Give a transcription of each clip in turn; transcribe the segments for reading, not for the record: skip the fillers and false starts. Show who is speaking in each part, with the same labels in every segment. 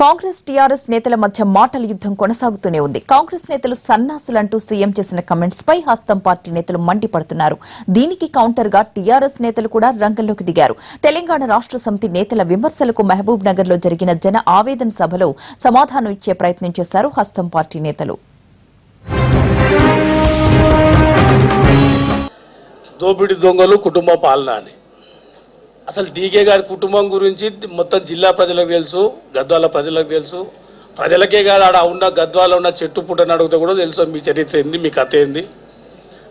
Speaker 1: Congress TRS నేతల మధ్య మాటల యుద్ధం కొనసాగుతూనే ఉంది. కాంగ్రెస్ నేతలు సన్నాసులంటూ సీఎం చేసిన కమెంట్స్ పై హస్తం పార్టీ నేతలు మండిపడుతున్నారు. దీనికి కౌంటర్ గా టీఆర్ఎస్ నేతలు కూడా రంగంలోకి దిగారు. తెలంగాణ రాష్ట్ర సమితి నేతల విమర్శలకు మహబూబ్ నగర్ లో జరిగిన జన ఆవేదన సభలో సమాధానం ఇచ్చే ప్రయత్నం చేశారు హస్తం పార్టీ నేతలు.
Speaker 2: దోపిడి దొంగలు కుటుంబ పాలన అని అసలు డీకే గారి కుటుంబం గురించి మొత్తం జిల్లా ప్రజలకు తెలుసు, గద్వాల ప్రజలకు తెలుసు. ప్రజలకే కాదు, ఆడ ఉన్న గద్వాల ఉన్న చెట్టు పుట్టని అడిగితే కూడా తెలుసు మీ చరిత్ర ఏంది, మీ కథ ఏంది.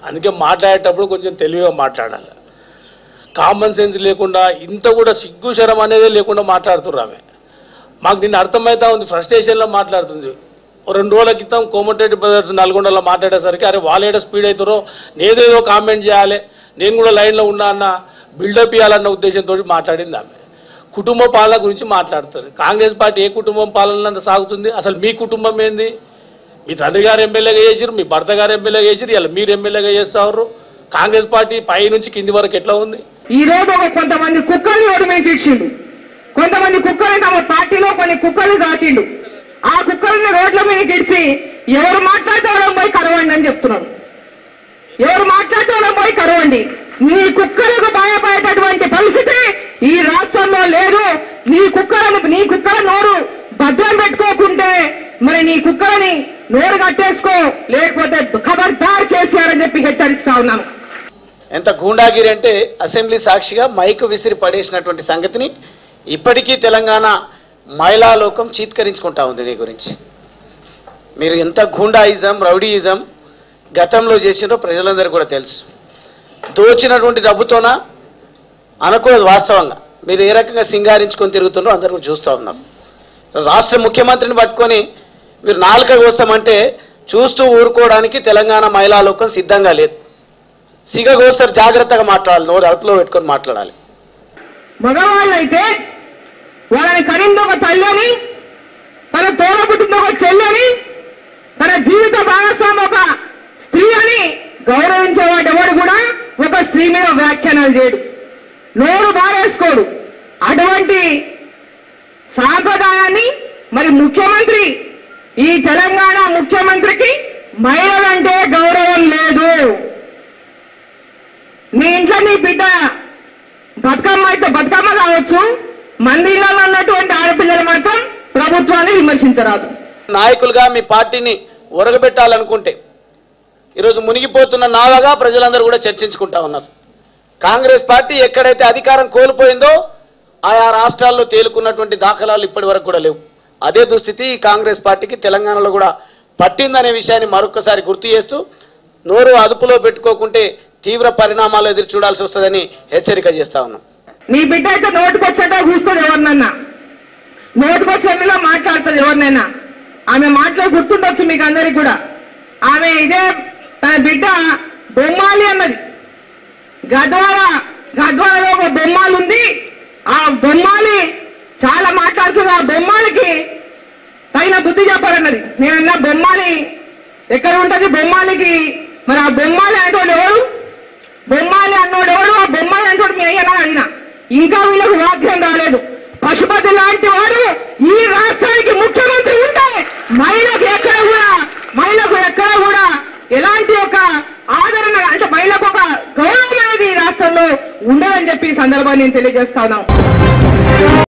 Speaker 2: అందుకే మాట్లాడేటప్పుడు కొంచెం తెలివిగా మాట్లాడాలి. కామన్ సెన్స్ లేకుండా ఇంత కూడా సిగ్గు శరం అనేది లేకుండా మాట్లాడుతున్నారు. ఆమె మాకు నిన్న అర్థమవుతా ఉంది, ఫ్రస్ట్రేషన్లో మాట్లాడుతుంది. 2 రోజుల క్రితం కోమటిరెడ్డి బ్రదర్స్ నల్గొండలో మాట్లాడేసరికి అరే వాళ్ళేడ స్పీడ్ అవుతారో నేదేదో కామెంట్ చేయాలి, నేను కూడా లైన్లో ఉన్నా అన్న బిల్డప్ ఇవ్వాలన్న ఉద్దేశంతో మాట్లాడింది. ఆమె కుటుంబ పాలన గురించి మాట్లాడుతుంది. కాంగ్రెస్ పార్టీ ఏ కుటుంబం పాలన సాగుతుంది? అసలు మీ కుటుంబం ఏంది? మీ తండ్రి గారు ఎమ్మెల్యేగా చేసారు, మీ భర్త గారు ఎమ్మెల్యేగా చేసారు, ఇలా మీరు ఎమ్మెల్యేగా చేస్తారు. కాంగ్రెస్ పార్టీ పై నుంచి కింది వరకు ఎట్లా ఉంది?
Speaker 3: ఈ రోజు కొంతమంది కుక్కల్ని ఓడి మీద ఇచ్చిండు, కొంతమంది కుక్కల్ని తమ పార్టీలో కొన్ని కుక్కల్ని దాటిండు. ఆ కుక్కల్ని రోడ్ల మీద గిడిచి ఎవరు మాట్లాడటం పోయి కరవండి అని చెప్తున్నారు. ఎవరు మాట్లాడటం పోయి కరవండి. నీ కుక్కలకు భయపడేటటువంటి పరిస్థితి ఈ రాష్ట్రంలో లేదు. నీ కుక్కల నోరు భద్రం పెట్టుకోకుంటే మరి నీ కుక్కలని నోరు కట్టేసుకో, లేకపోతే ఖబర్దార్ కేసీఆర్ అని చెప్పి హెచ్చరిస్తా ఉన్నాను.
Speaker 4: ఎంత గూండాగిరి అంటే అసెంబ్లీ సాక్షిగా మైక్ విసిరి పడేసినటువంటి సంగతిని ఇప్పటికీ తెలంగాణ మహిళా లోకం చీత్కరించుకుంటా ఉంది. నీ గురించి మీరు ఎంత గూండాయిజం, రౌడీయిజం గతంలో చేసినో ప్రజలందరూ కూడా తెలుసు. దోచినటువంటి డబ్బుతోన అనుకోదు. వాస్తవంగా మీరు ఏ రకంగా సింగారించుకొని తిరుగుతున్నారో అందరూ కూడా చూస్తూ ఉన్నారు. రాష్ట్ర ముఖ్యమంత్రిని పట్టుకొని మీరు నాలుక కోస్తామంటే చూస్తూ ఊరుకోవడానికి తెలంగాణ మహిళా లోకం సిద్ధంగా లేదు. సిగగోస్తారు, జాగ్రత్తగా మాట్లాడాలి, నోరు అదుపులో పెట్టుకొని మాట్లాడాలి.
Speaker 3: మగవాళ్ళు అయితే వాళ్ళని కనిందో ఒక తల్లిని, తన తోడబుట్టిందో ఒక చెల్లని, తన జీవిత భాగస్వామి ఒక స్త్రీ అని గౌరవించేవాడు ఎవడు కూడా ఒక స్త్రీ మీద వ్యాఖ్యానాలు చేయడు, నోరు బారేసుకోడు. అటువంటి సాంప్రదాయాన్ని మరి ముఖ్యమంత్రి, ఈ తెలంగాణ ముఖ్యమంత్రికి మహిళలంటే గౌరవం లేదు. మీ ఇంట్లో నీ బిడ్డ బతుకమ్మ అయితే బతుకమ్మ కావచ్చు, మందిరాల్లో ఉన్నటువంటి ఆడపిల్లలు మాత్రం ప్రభుత్వాన్ని విమర్శించరాదు.
Speaker 4: నాయకులుగా మీ పార్టీని ఒరగబెట్టాలనుకుంటే ఈరోజు మునిగిపోతున్న నావగా ప్రజలందరూ కూడా చర్చించుకుంటా ఉన్నారు. కాంగ్రెస్ పార్టీ ఎక్కడైతే అధికారం కోల్పోయిందో ఆయా రాష్ట్రాల్లో తేలుకున్నటువంటి దాఖలాలు ఇప్పటి వరకు కూడా లేవు. అదే దుస్థితి ఈ కాంగ్రెస్ పార్టీకి తెలంగాణలో కూడా పట్టిందనే విషయాన్ని మరొకసారి గుర్తు చేస్తూ నోరు అదుపులో పెట్టుకోకుంటే తీవ్ర పరిణామాలు ఎదురు చూడాల్సి వస్తుందని హెచ్చరిక చేస్తా ఉన్నాం.
Speaker 3: నీ బిడ్డ అయితే నోటుకొచ్చేట కూస్తుంది, ఎవరినన్నా నోటుకొచ్చేలా మాట్లాడుతుంది ఎవరినైనా. ఆమె మాట్లాడి గుర్తుండొచ్చు మీకు అందరికి కూడా. ఆమె ఇదే తన బిడ్డ బొమ్మాలి అన్నది. గద్వాలలో ఒక బొమ్మాలి ఉంది. ఆ బొమ్మాలి చాలా మాట్లాడుతుంది. ఆ బొమ్మాలికి తగిన బుద్ధి చెప్పాలన్నది. నేనన్నా బొమ్మాలి ఎక్కడ ఉంటది? బొమ్మాలికి మరి ఆ బొమ్మాలి అనేటోడు ఎవరు? బొమ్మాలి అన్నోడు ఎవరు? ఆ బొమ్మాలి అనేటోడు మీ అయ్యనా అడిగినా. ఇంకా వీళ్ళకు వాక్యం రాలేదు. పశుపతి లాంటి వాడు ఈ రాష్ట్రానికి ముఖ్యమంత్రి ఉంటే మహిళకు ఎక్కడ కూడా ఎలాంటి ఒక ఆదరణ, అంటే మహిళకు ఒక గౌరవం అనేది ఈ రాష్ట్రంలో ఉండదని చెప్పి ఈ సందర్భాన్ని నేను తెలియజేస్తా ఉన్నాను.